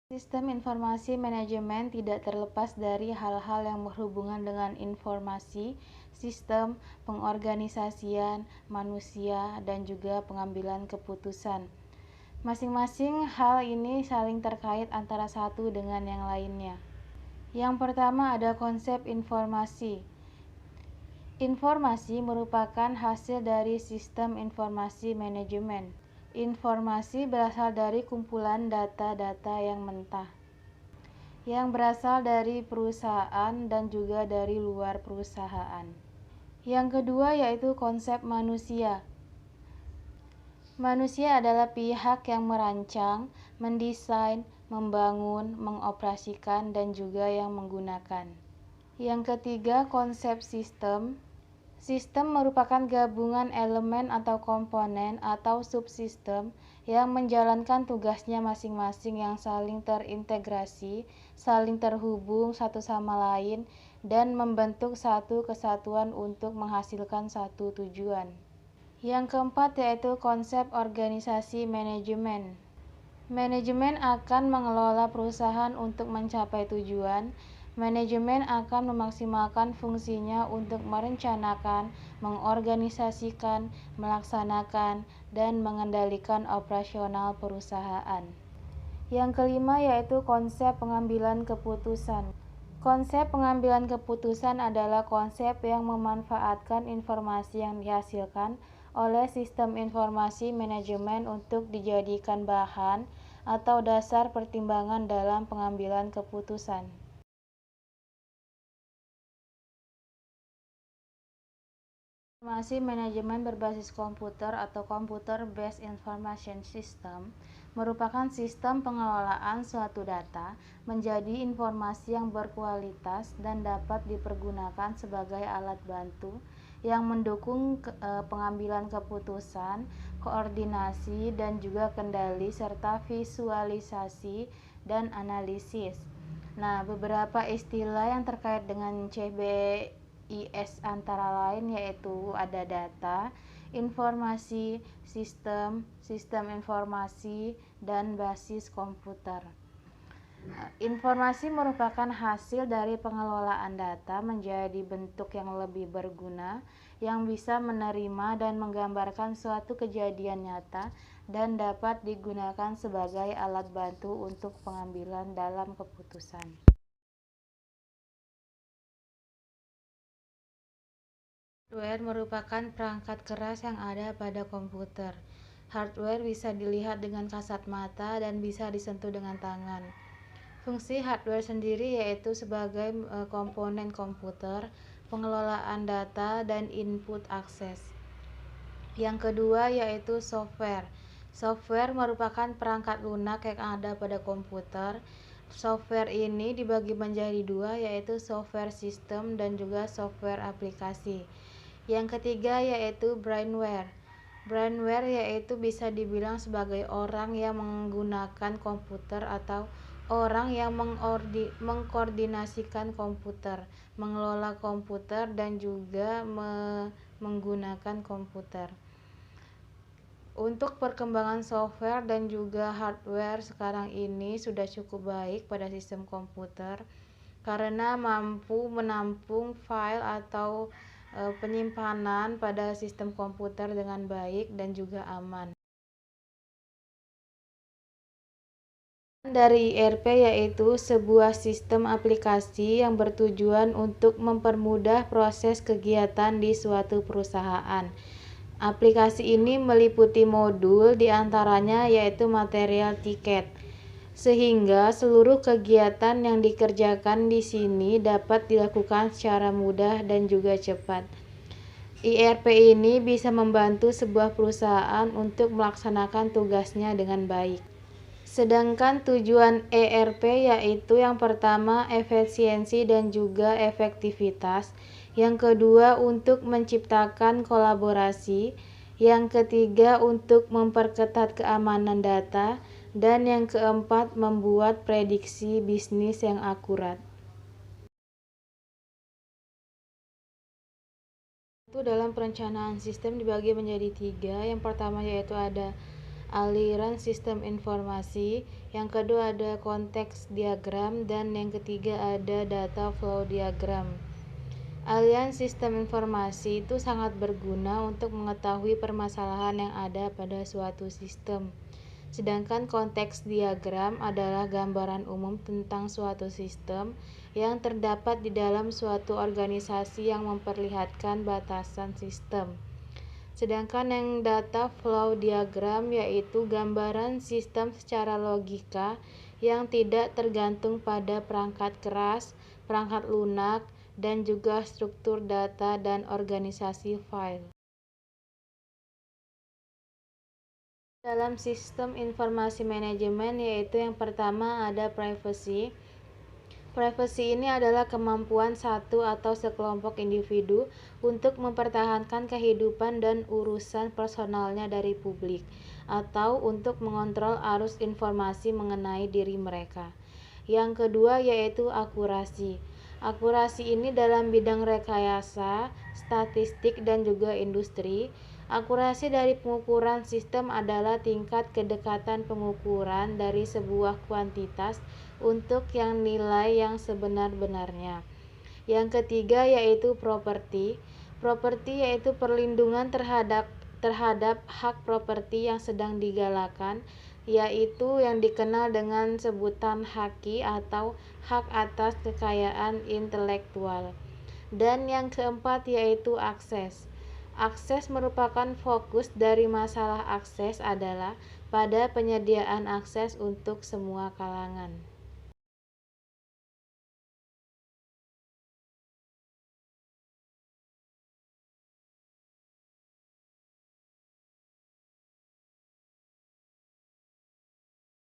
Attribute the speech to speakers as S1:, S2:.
S1: Sistem informasi manajemen tidak terlepas dari hal-hal yang berhubungan dengan informasi, sistem, pengorganisasian, manusia, dan juga pengambilan keputusan. Masing-masing hal ini saling terkait antara satu dengan yang lainnya. Yang pertama ada konsep informasi. Informasi merupakan hasil dari sistem informasi manajemen. Informasi berasal dari kumpulan data-data yang mentah, yang berasal dari perusahaan dan juga dari luar perusahaan. Yang kedua yaitu konsep manusia. Manusia adalah pihak yang merancang, mendesain, membangun, mengoperasikan, dan juga yang menggunakan. Yang ketiga, konsep sistem. Sistem merupakan gabungan elemen atau komponen atau subsistem yang menjalankan tugasnya masing-masing yang saling terintegrasi, saling terhubung satu sama lain, dan membentuk satu kesatuan untuk menghasilkan satu tujuan. Yang keempat yaitu konsep organisasi manajemen. Manajemen akan mengelola perusahaan untuk mencapai tujuan. Manajemen akan memaksimalkan fungsinya untuk merencanakan, mengorganisasikan, melaksanakan, dan mengendalikan operasional perusahaan. Yang kelima yaitu konsep pengambilan keputusan. Konsep pengambilan keputusan adalah konsep yang memanfaatkan informasi yang dihasilkan oleh sistem informasi manajemen untuk dijadikan bahan atau dasar pertimbangan dalam pengambilan keputusan. Informasi manajemen berbasis komputer atau Computer Based Information System merupakan sistem pengelolaan suatu data menjadi informasi yang berkualitas dan dapat dipergunakan sebagai alat bantu yang mendukung pengambilan keputusan, koordinasi, dan juga kendali serta visualisasi dan analisis. Nah, beberapa istilah yang terkait dengan CBIS antara lain yaitu ada data, informasi, sistem, sistem informasi, dan basis komputer. Informasi merupakan hasil dari pengelolaan data menjadi bentuk yang lebih berguna, yang bisa menerima dan menggambarkan suatu kejadian nyata dan dapat digunakan sebagai alat bantu untuk pengambilan dalam keputusan. Hardware merupakan perangkat keras yang ada pada komputer. Hardware bisa dilihat dengan kasat mata dan bisa disentuh dengan tangan. Fungsi hardware sendiri yaitu sebagai komponen komputer, pengelolaan data, dan input akses. Yang kedua yaitu software. Software merupakan perangkat lunak yang ada pada komputer. Software ini dibagi menjadi dua yaitu software sistem dan juga software aplikasi. Yang ketiga yaitu brainware. Brainware yaitu bisa dibilang sebagai orang yang menggunakan komputer atau orang yang mengkoordinasikan komputer, mengelola komputer, dan juga menggunakan komputer. Untuk perkembangan software dan juga hardware sekarang ini sudah cukup baik pada sistem komputer karena mampu menampung file atau penyimpanan pada sistem komputer dengan baik dan juga aman. Dari ERP yaitu sebuah sistem aplikasi yang bertujuan untuk mempermudah proses kegiatan di suatu perusahaan. Aplikasi ini meliputi modul diantaranya yaitu material tiket, sehingga seluruh kegiatan yang dikerjakan di sini dapat dilakukan secara mudah dan juga cepat. ERP ini bisa membantu sebuah perusahaan untuk melaksanakan tugasnya dengan baik. Sedangkan tujuan ERP yaitu yang pertama efisiensi dan juga efektivitas, yang kedua untuk menciptakan kolaborasi, yang ketiga untuk memperketat keamanan data, dan yang keempat membuat prediksi bisnis yang akurat. Itu dalam perencanaan sistem dibagi menjadi tiga. Yang pertama yaitu ada aliran sistem informasi, yang kedua ada konteks diagram, dan yang ketiga ada data flow diagram. Aliran sistem informasi itu sangat berguna untuk mengetahui permasalahan yang ada pada suatu sistem. Sedangkan konteks diagram adalah gambaran umum tentang suatu sistem yang terdapat di dalam suatu organisasi yang memperlihatkan batasan sistem. Sedangkan yang data flow diagram yaitu gambaran sistem secara logika yang tidak tergantung pada perangkat keras, perangkat lunak, dan juga struktur data dan organisasi file. Dalam sistem informasi manajemen yaitu yang pertama ada privacy. Privacy ini adalah kemampuan satu atau sekelompok individu untuk mempertahankan kehidupan dan urusan personalnya dari publik, atau untuk mengontrol arus informasi mengenai diri mereka. Yang kedua yaitu akurasi. Akurasi ini dalam bidang rekayasa, statistik, dan juga industri. Akurasi dari pengukuran sistem adalah tingkat kedekatan pengukuran dari sebuah kuantitas untuk yang nilai yang sebenar-benarnya. Yang ketiga yaitu properti. Properti yaitu perlindungan terhadap hak properti yang sedang digalakan, yaitu yang dikenal dengan sebutan haki atau hak atas kekayaan intelektual. Dan yang keempat yaitu akses. Akses merupakan fokus dari masalah akses adalah pada penyediaan akses untuk semua kalangan.